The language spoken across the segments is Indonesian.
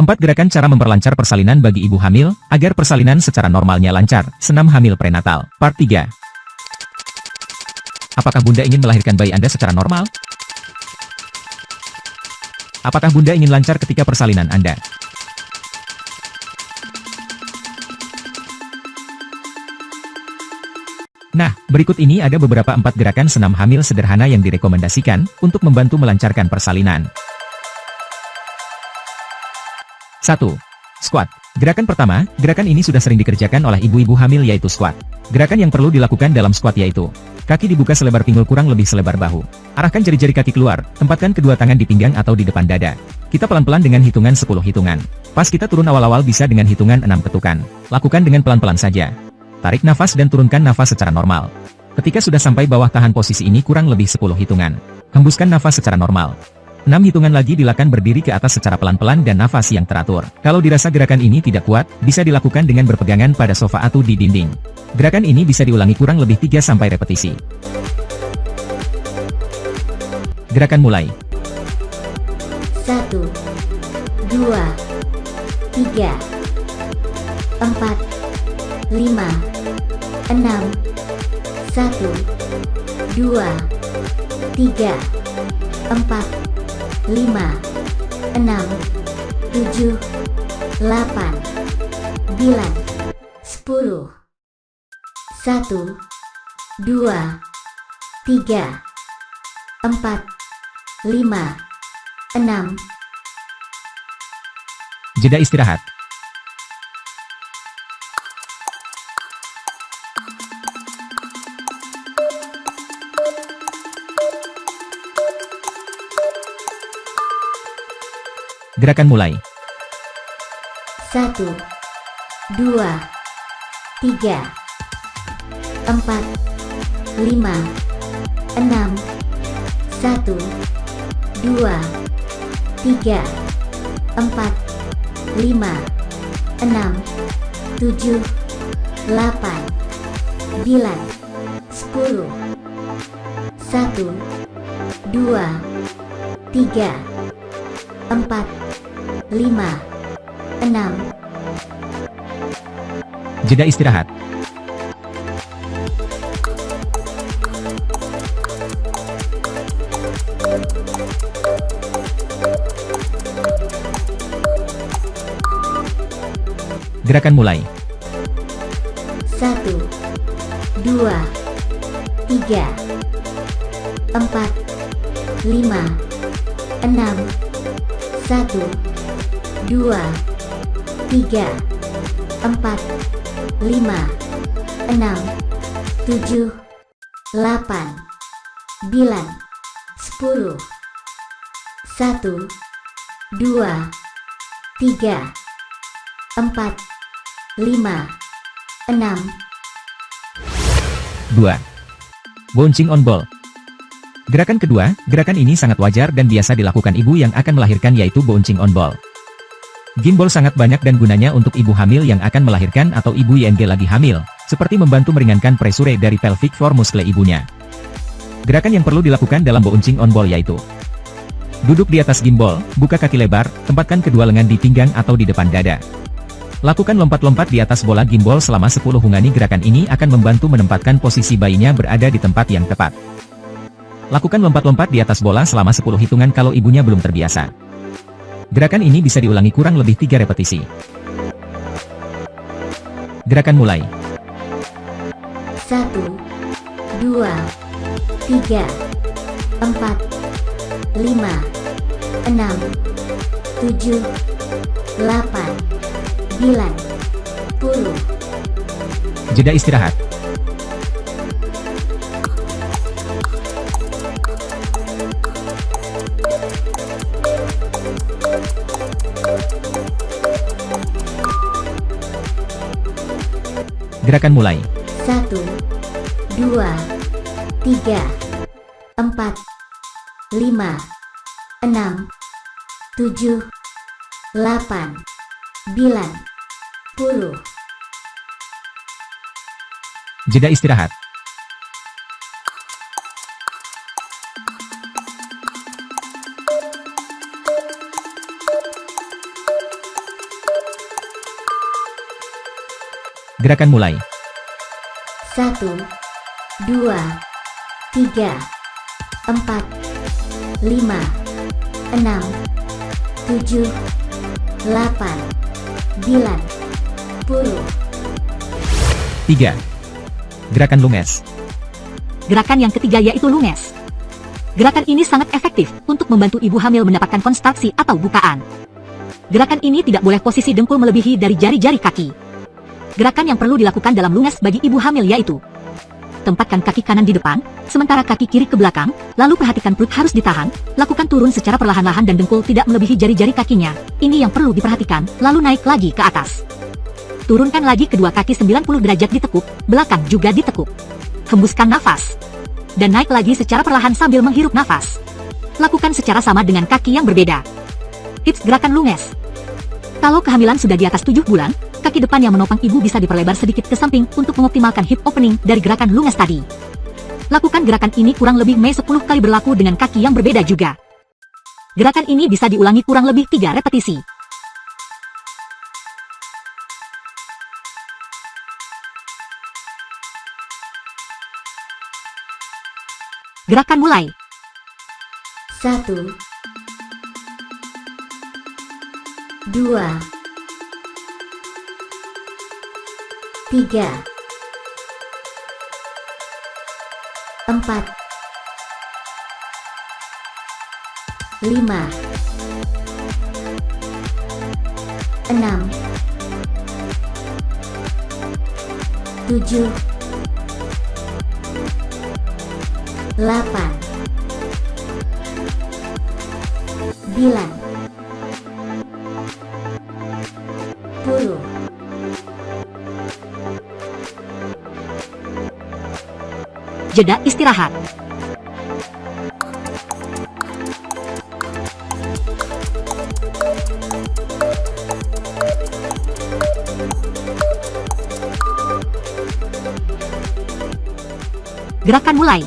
4 gerakan cara memperlancar persalinan bagi ibu hamil, agar persalinan secara normalnya lancar. Senam hamil prenatal. Part 3. Apakah Bunda ingin melahirkan bayi Anda secara normal? Apakah Bunda ingin lancar ketika persalinan Anda? Nah, berikut ini ada beberapa 4 gerakan senam hamil sederhana yang direkomendasikan untuk membantu melancarkan persalinan. 1. Squat. Gerakan pertama, gerakan ini sudah sering dikerjakan oleh ibu-ibu hamil yaitu squat. Gerakan yang perlu dilakukan dalam squat yaitu kaki dibuka selebar pinggul kurang lebih selebar bahu. Arahkan jari-jari kaki keluar, tempatkan kedua tangan di pinggang atau di depan dada. Kita pelan-pelan dengan hitungan 10 hitungan. Pas kita turun awal-awal bisa dengan hitungan 6 ketukan. Lakukan dengan pelan-pelan saja. Tarik nafas dan turunkan nafas secara normal. Ketika sudah sampai bawah tahan posisi ini kurang lebih 10 hitungan. Hembuskan nafas secara normal. 6 hitungan lagi dilakukan berdiri ke atas secara pelan-pelan dan nafas yang teratur. Kalau dirasa gerakan ini tidak kuat, bisa dilakukan dengan berpegangan pada sofa atau di dinding. Gerakan ini bisa diulangi kurang lebih 3 sampai repetisi. Gerakan mulai. 1, 2, 3, 4, 5, 6, 1, 2, 3, 4, 5, 6, 7, 8, 9, 10. 1, 2, 3, 4, 5, 6. Jeda istirahat. Gerakan mulai. 1, 2, 3, 4, 5, 6, 1, 2, 3, 4, 5, 6, 7, 8, 9, 10. 1, 2, 3, 4, 5, 6. Jeda istirahat. Gerakan mulai. 1, 2, 3, 4, 5, 6, 1, 2, 3, 4, 5, 6, 7, 8, 9, 10. 1, 2, 3, 4, 5, 6. 2. Bouncing on ball. Gerakan kedua, gerakan ini sangat wajar dan biasa dilakukan ibu yang akan melahirkan yaitu bouncing on ball. Gimbal sangat banyak dan gunanya untuk ibu hamil yang akan melahirkan atau ibu YNG lagi hamil, seperti membantu meringankan pressure dari pelvic floor muscle ibunya. Gerakan yang perlu dilakukan dalam bouncing on ball yaitu duduk di atas gimbal, buka kaki lebar, tempatkan kedua lengan di pinggang atau di depan dada. Lakukan lompat-lompat di atas bola gimbal selama 10 hungani. Gerakan ini akan membantu menempatkan posisi bayinya berada di tempat yang tepat. Lakukan lompat-lompat di atas bola selama 10 hitungan kalau ibunya belum terbiasa. Gerakan ini bisa diulangi kurang lebih 3 repetisi. Gerakan mulai. 1, 2, 3, 4, 5, 6, 7, 8, 9, 10. Jeda istirahat. Gerakan mulai. 1, 2, 3, 4, 5, 6, 7, 8, 9, 10. Jeda istirahat. Gerakan mulai. 1, 2, 3, 4, 5, 6, 7, 8, 9, 10. 3. Gerakan lunges. Gerakan yang ketiga yaitu lunges. Gerakan ini sangat efektif untuk membantu ibu hamil mendapatkan kontraksi atau bukaan. Gerakan ini tidak boleh posisi dengkul melebihi dari jari-jari kaki. Gerakan yang perlu dilakukan dalam lunges bagi ibu hamil yaitu tempatkan kaki kanan di depan, sementara kaki kiri ke belakang, lalu perhatikan perut harus ditahan, lakukan turun secara perlahan-lahan dan dengkul tidak melebihi jari-jari kakinya. Ini yang perlu diperhatikan, lalu naik lagi ke atas. Turunkan lagi kedua kaki 90 derajat ditekuk, belakang juga ditekuk. Hembuskan nafas. Dan naik lagi secara perlahan sambil menghirup nafas. Lakukan secara sama dengan kaki yang berbeda. Tips gerakan lunges. Kalau kehamilan sudah di atas 7 bulan, kaki depan yang menopang ibu bisa diperlebar sedikit ke samping untuk mengoptimalkan hip opening dari gerakan lunges tadi. Lakukan gerakan ini kurang lebih 10 kali berlaku dengan kaki yang berbeda juga. Gerakan ini bisa diulangi kurang lebih 3 repetisi. Gerakan mulai. 1, 2, 3, 4, 5, 6, 7, 8, 9, 10. Jeda istirahat. Gerakan mulai.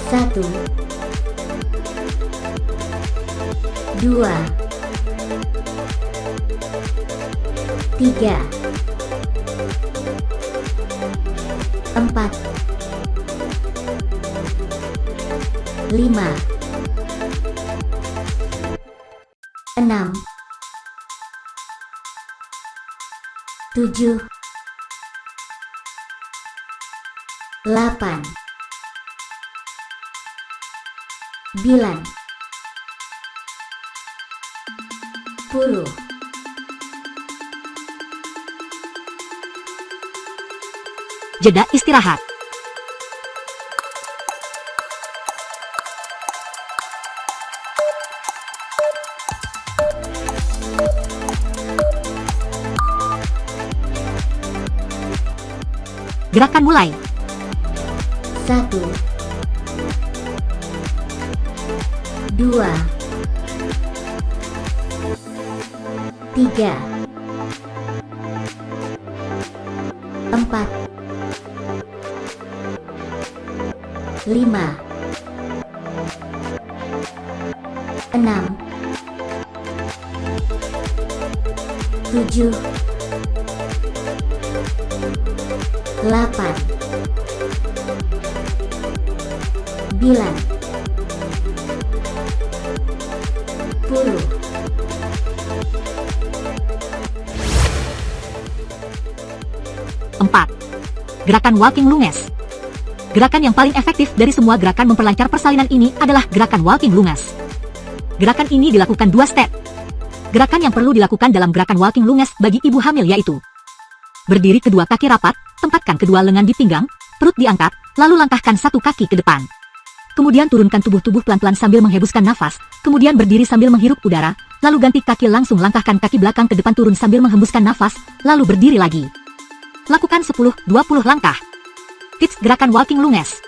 1, 2, 3, 4, 5, 6, 7, 8, 9, 10. Jeda istirahat. Gerakan mulai. 1, 2, 3, 4, 5, 6, 7, 8, 9, 10. Empat. Gerakan walking lunges. Gerakan yang paling efektif dari semua gerakan memperlancar persalinan ini adalah gerakan walking lunges. Gerakan ini dilakukan 2 step. Gerakan yang perlu dilakukan dalam gerakan walking lunges bagi ibu hamil yaitu berdiri kedua kaki rapat, tempatkan kedua lengan di pinggang, perut diangkat, lalu langkahkan satu kaki ke depan. Kemudian turunkan tubuh pelan-pelan sambil menghembuskan nafas, kemudian berdiri sambil menghirup udara, lalu ganti kaki langsung langkahkan kaki belakang ke depan turun sambil menghembuskan nafas, lalu berdiri lagi. Lakukan 10-20 langkah. Tips gerakan walking lunges.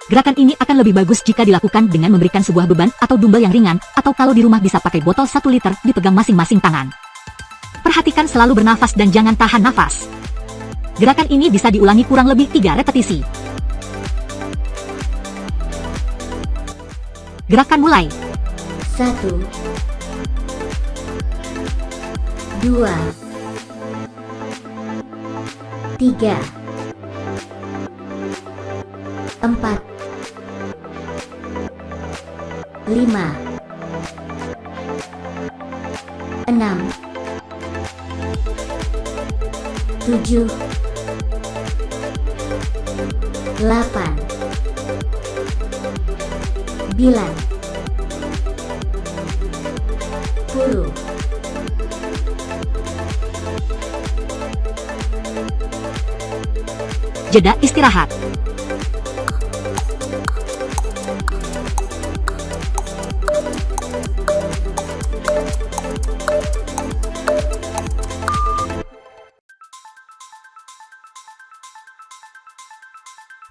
Gerakan ini akan lebih bagus jika dilakukan dengan memberikan sebuah beban atau dumbbell yang ringan, atau kalau di rumah bisa pakai botol 1 liter dipegang masing-masing tangan. Perhatikan selalu bernafas dan jangan tahan nafas. Gerakan ini bisa diulangi kurang lebih 3 repetisi. Gerakan mulai. 1, 2, 3, 4, 5, 6, 7, 8, 9, 10. Jeda istirahat.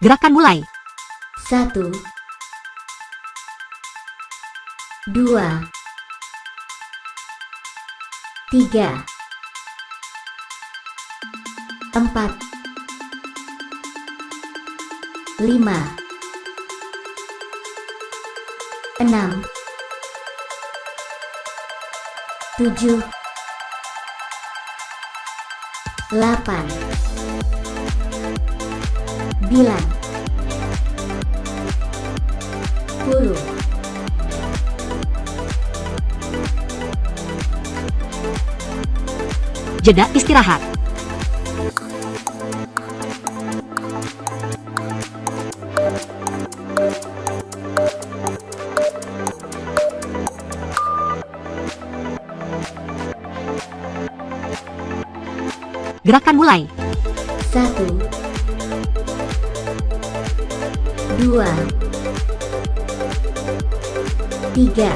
Gerakan mulai. 1, 2, 3, 4, 5, 6, 7, 8, 9, 10. Jeda istirahat. Gerakan mulai. 1, 2, 3,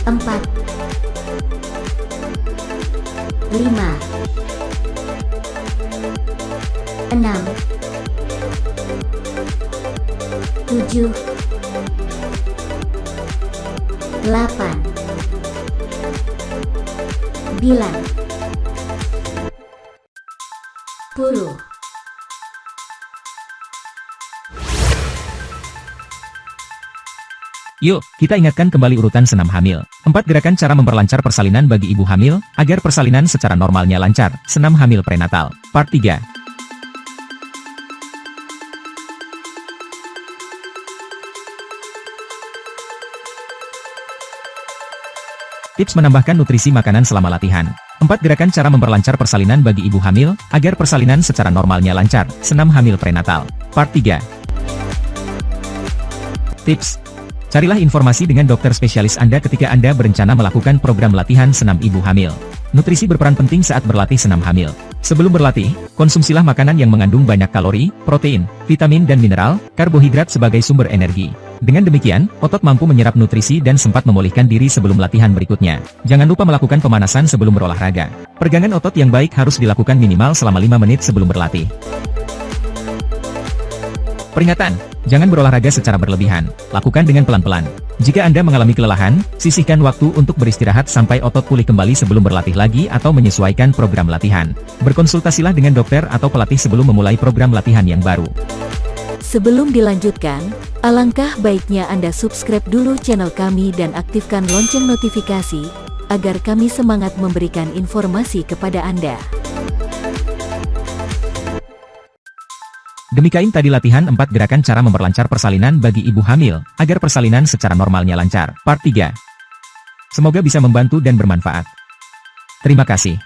4, 5, 6, 7, 8, 9, 10. Yuk, kita ingatkan kembali urutan senam hamil. 4 gerakan cara memperlancar persalinan bagi ibu hamil, agar persalinan secara normalnya lancar. Senam hamil prenatal. Part 3. Tips menambahkan nutrisi makanan selama latihan. 4 gerakan cara memperlancar persalinan bagi ibu hamil, agar persalinan secara normalnya lancar. Senam hamil prenatal. Part 3. Tips. Carilah informasi dengan dokter spesialis Anda ketika Anda berencana melakukan program latihan senam ibu hamil. Nutrisi berperan penting saat berlatih senam hamil. Sebelum berlatih, konsumsilah makanan yang mengandung banyak kalori, protein, vitamin dan mineral, karbohidrat sebagai sumber energi. Dengan demikian, otot mampu menyerap nutrisi dan sempat memulihkan diri sebelum latihan berikutnya. Jangan lupa melakukan pemanasan sebelum berolahraga. Peregangan otot yang baik harus dilakukan minimal selama 5 menit sebelum berlatih. Peringatan, jangan berolahraga secara berlebihan, lakukan dengan pelan-pelan. Jika Anda mengalami kelelahan, sisihkan waktu untuk beristirahat sampai otot pulih kembali sebelum berlatih lagi atau menyesuaikan program latihan. Berkonsultasilah dengan dokter atau pelatih sebelum memulai program latihan yang baru. Sebelum dilanjutkan, alangkah baiknya Anda subscribe dulu channel kami dan aktifkan lonceng notifikasi, agar kami semangat memberikan informasi kepada Anda. Demikian tadi latihan 4 gerakan cara memperlancar persalinan bagi ibu hamil, agar persalinan secara normalnya lancar. Part 3. Semoga bisa membantu dan bermanfaat. Terima kasih.